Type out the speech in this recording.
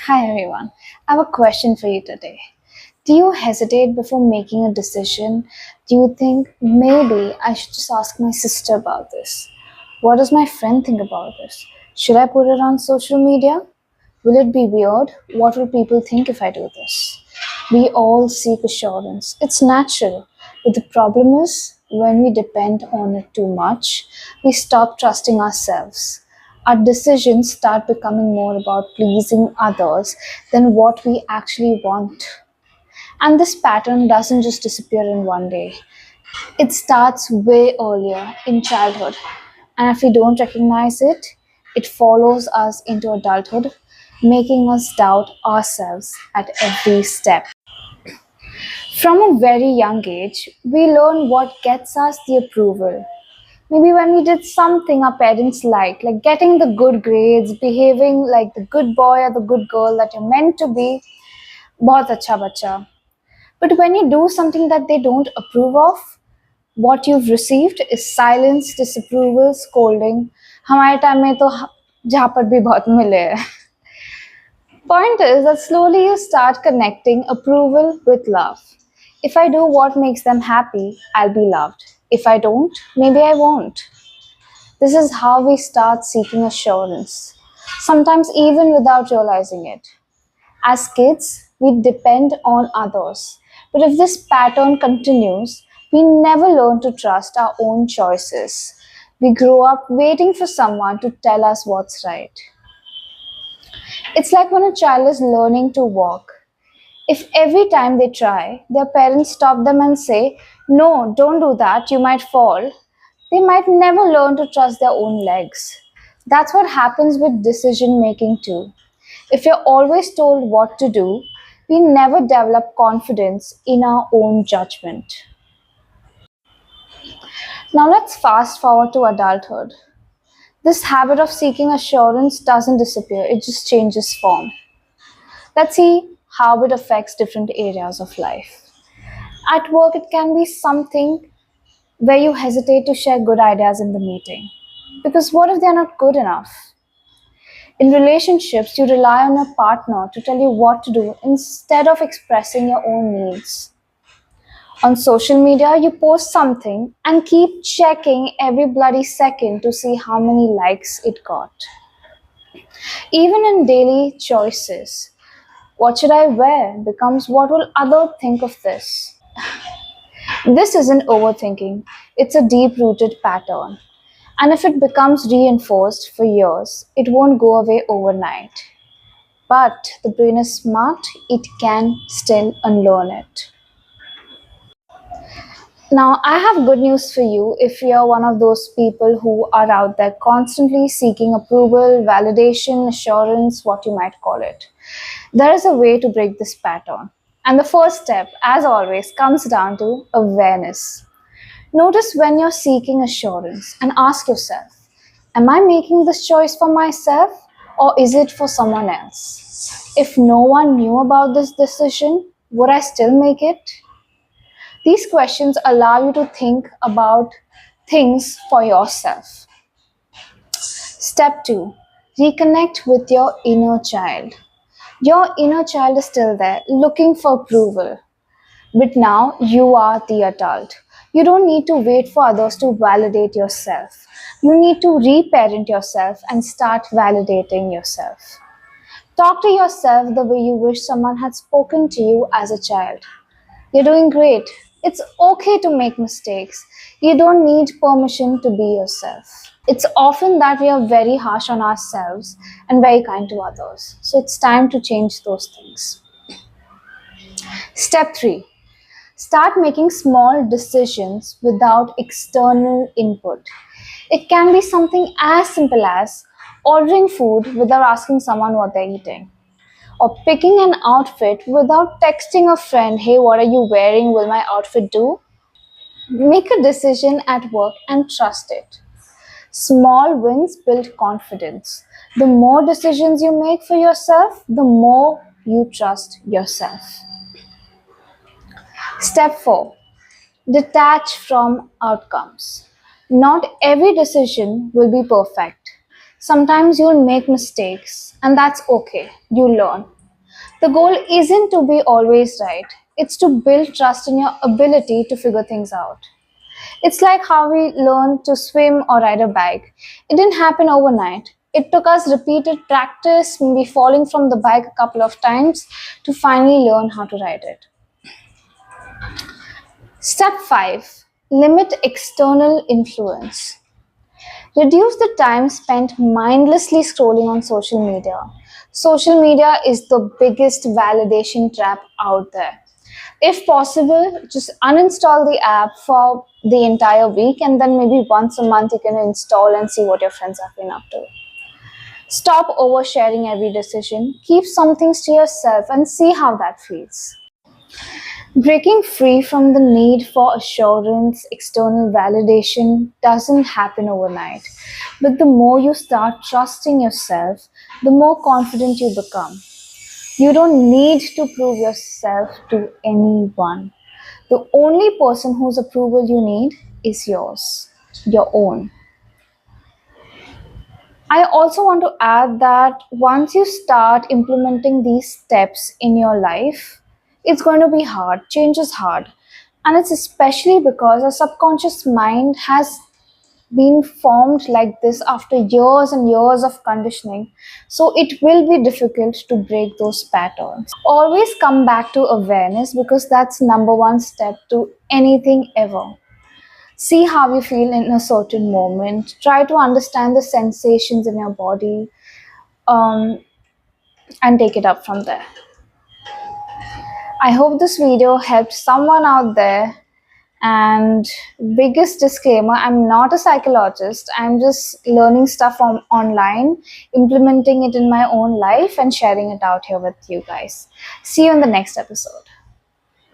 Hi everyone. I have a question for you today. Do you hesitate before making a decision? Do you think maybe I should just ask my sister about this? What does my friend think about this? Should I put it on social media? Will it be weird? What will people think if I do this? We all seek assurance. It's natural. But the problem is, when we depend on it too much, we stop trusting ourselves. Our decisions start becoming more about pleasing others than what we actually want. And this pattern doesn't just disappear in one day. It starts way earlier in childhood. And if we don't recognize it, it follows us into adulthood, making us doubt ourselves at every step. From a very young age, we learn what gets us the approval. Maybe when we did something our parents liked, like getting the good grades, behaving like the good boy or the good girl that you're meant to be, bahut acha bacha. But when you do something that they don't approve of, what you've received is silence, disapproval, scolding. हमारे time में तो झापट भी बहुत मिले हैं. Point is that slowly you start connecting approval with love. If I do what makes them happy, I'll be loved. If I don't, maybe I won't. This is how we start seeking assurance, sometimes even without realizing it. As kids, we depend on others. But if this pattern continues, we never learn to trust our own choices. We grow up waiting for someone to tell us what's right. It's like when a child is learning to walk. If every time they try, their parents stop them and say, "No, don't do that, you might fall," they might never learn to trust their own legs. That's what happens with decision making too. If you're always told what to do, we never develop confidence in our own judgment. Now let's fast forward to adulthood. This habit of seeking assurance doesn't disappear, it just changes form. Let's see how it affects different areas of life. At work, it can be something where you hesitate to share good ideas in the meeting. Because what if they're not good enough? In relationships, you rely on your partner to tell you what to do instead of expressing your own needs. On social media, you post something and keep checking every bloody second to see how many likes it got. Even in daily choices, what should I wear becomes what will others think of this? This isn't overthinking, it's a deep rooted pattern. And if it becomes reinforced for years, it won't go away overnight. But the brain is smart, it can still unlearn it. Now, I have good news for you if you're one of those people who are out there constantly seeking approval, validation, assurance, what you might call it. There is a way to break this pattern. And the first step, as always, comes down to awareness. Notice when you're seeking assurance and ask yourself, am I making this choice for myself or is it for someone else? If no one knew about this decision, would I still make it? These questions allow you to think about things for yourself. Step 2, reconnect with your inner child. Your inner child is still there, looking for approval. But now you are the adult. You don't need to wait for others to validate yourself. You need to reparent yourself and start validating yourself. Talk to yourself the way you wish someone had spoken to you as a child. You're doing great. It's okay to make mistakes. You don't need permission to be yourself. It's often that we are very harsh on ourselves and very kind to others. So it's time to change those things. Step 3, start making small decisions without external input. It can be something as simple as ordering food without asking someone what they're eating, or picking an outfit without texting a friend, "Hey, what are you wearing? Will my outfit do?" Make a decision at work and trust it. Small wins build confidence. The more decisions you make for yourself, the more you trust yourself. Step 4, detach from outcomes. Not every decision will be perfect. Sometimes you'll make mistakes, and that's okay. You learn. The goal isn't to be always right, it's to build trust in your ability to figure things out. It's like how we learn to swim or ride a bike. It didn't happen overnight. It took us repeated practice, maybe falling from the bike a couple of times to finally learn how to ride it. Step 5. Limit external influence. Reduce the time spent mindlessly scrolling on social media. Social media is the biggest validation trap out there. If possible, just uninstall the app for the entire week, and then maybe once a month you can install and see what your friends have been up to. Stop oversharing every decision. Keep some things to yourself and see how that feels. Breaking free from the need for assurance, external validation doesn't happen overnight. But the more you start trusting yourself, the more confident you become. You don't need to prove yourself to anyone. The only person whose approval you need is yours, your own. I also want to add that once you start implementing these steps in your life, it's going to be hard. Change is hard. And it's especially because our subconscious mind has been formed like this after years and years of conditioning. So it will be difficult to break those patterns. Always come back to awareness because that's number one step to anything ever. See how you feel in a certain moment. Try to understand the sensations in your body, um, and take it up from there. I hope this video helped someone out there. And biggest disclaimer, I'm not a psychologist. I'm just learning stuff from online, implementing it in my own life, and sharing it out here with you guys. See you in the next episode.